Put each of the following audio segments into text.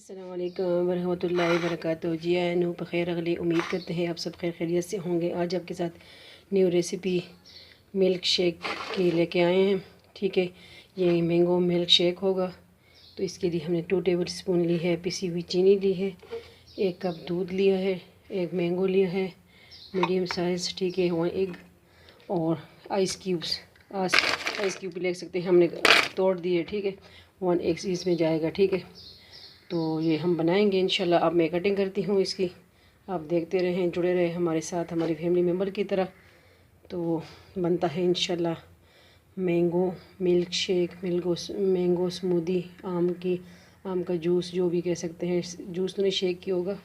अस्सलाम वालेकुम वरहमतुल्लाहि वबरकातुहू। जी आनू बख़ैर अगली उम्मीद करते हैं आप सब खैर खैरियत से होंगे। आज आपके साथ न्यू रेसिपी मिल्क शेक की लेके आए हैं। ठीक है, ये मैंगो मिल्क शेक होगा। तो इसके लिए हमने 2 टेबल स्पून ली है पिसी हुई चीनी ली है, 1 कप दूध लिया है, 1 मैंगो लिया है मीडियम साइज़। ठीक है, 1 एग और आइस क्यूब्स भी ले सकते हैं, हमने तोड़ दिए। ठीक है, 1 एग इसमें जाएगा। ठीक है, तो ये हम बनाएंगे इंशाल्लाह। अब मैं कटिंग करती हूँ इसकी, आप देखते रहें, जुड़े रहें हमारे साथ, हमारी फैमिली मेम्बर की तरह। तो बनता है इंशाल्लाह mango milk shake, mango smoothie, आम का जूस, जो भी कह सकते हैं। जूस तो नहीं, शेक की होगा।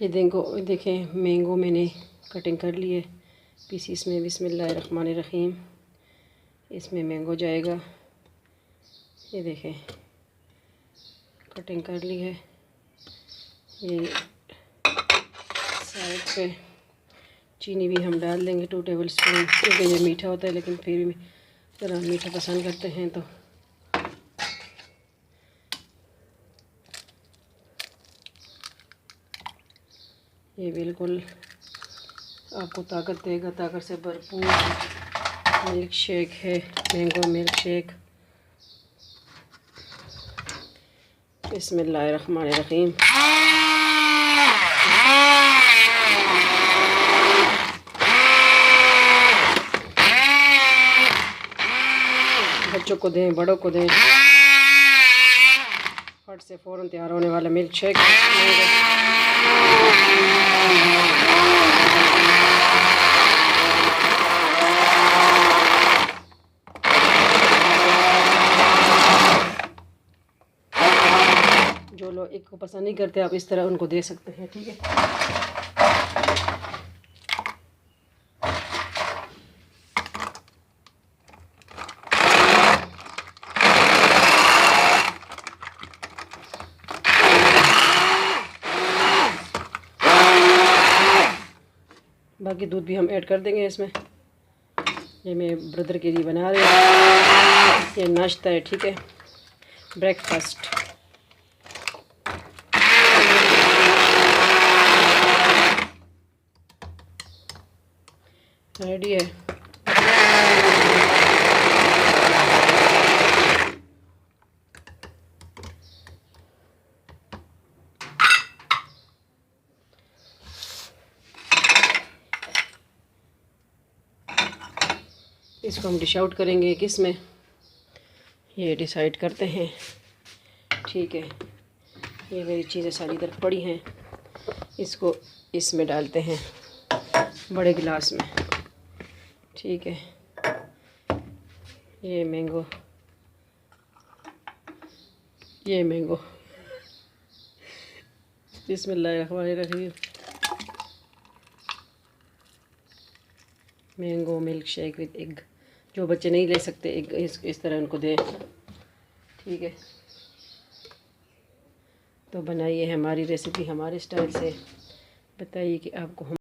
ये देखें मैंगो मैंने कटिंग कर ली है पीसीस में। बिस्मिल्लाहिर्रहमानिर्रहीम, इसमें मैंगो जाएगा। ये देखें कटिंग कर ली है। ये साइड पे चीनी भी हम डाल देंगे 2 टेबल स्पून, क्योंकि ये मीठा होता है, लेकिन फिर भी ज़रा मीठा पसंद करते हैं। तो ये बिल्कुल आपको ताकत देगा, ताकत से भरपूर मिल्क शेक है, मैंगो मिल्क शेक। बिस्मिल्लाहिर्रहमानिर्रहीम। बच्चों को दें, बड़ों को दें, फट से फ़ौरन तैयार होने वाला मिल्क शेक। जो लोग एक को पसंद नहीं करते, आप इस तरह उनको दे सकते हैं। ठीक है, बाकी दूध भी हम ऐड कर देंगे इसमें। ये मैं ब्रदर के लिए बना रही हूँ, ये नाश्ता है। ठीक है, ब्रेकफास्ट। रेडी है। इसको हम डिश आउट करेंगे किस में, ये डिसाइड करते हैं। ठीक है, ये मेरी चीज़ें सारी इधर पड़ी हैं, इसको इसमें डालते हैं बड़े गिलास में। ठीक है, ये मैंगो बिस्मिल्लाहिर्रहमानिर्रहीम, mango milk shake with egg. जो बच्चे नहीं ले सकते एग, इस तरह उनको दें। ठीक है, तो बनाइए हमारी रेसिपी हमारे स्टाइल से, बताइए कि आपको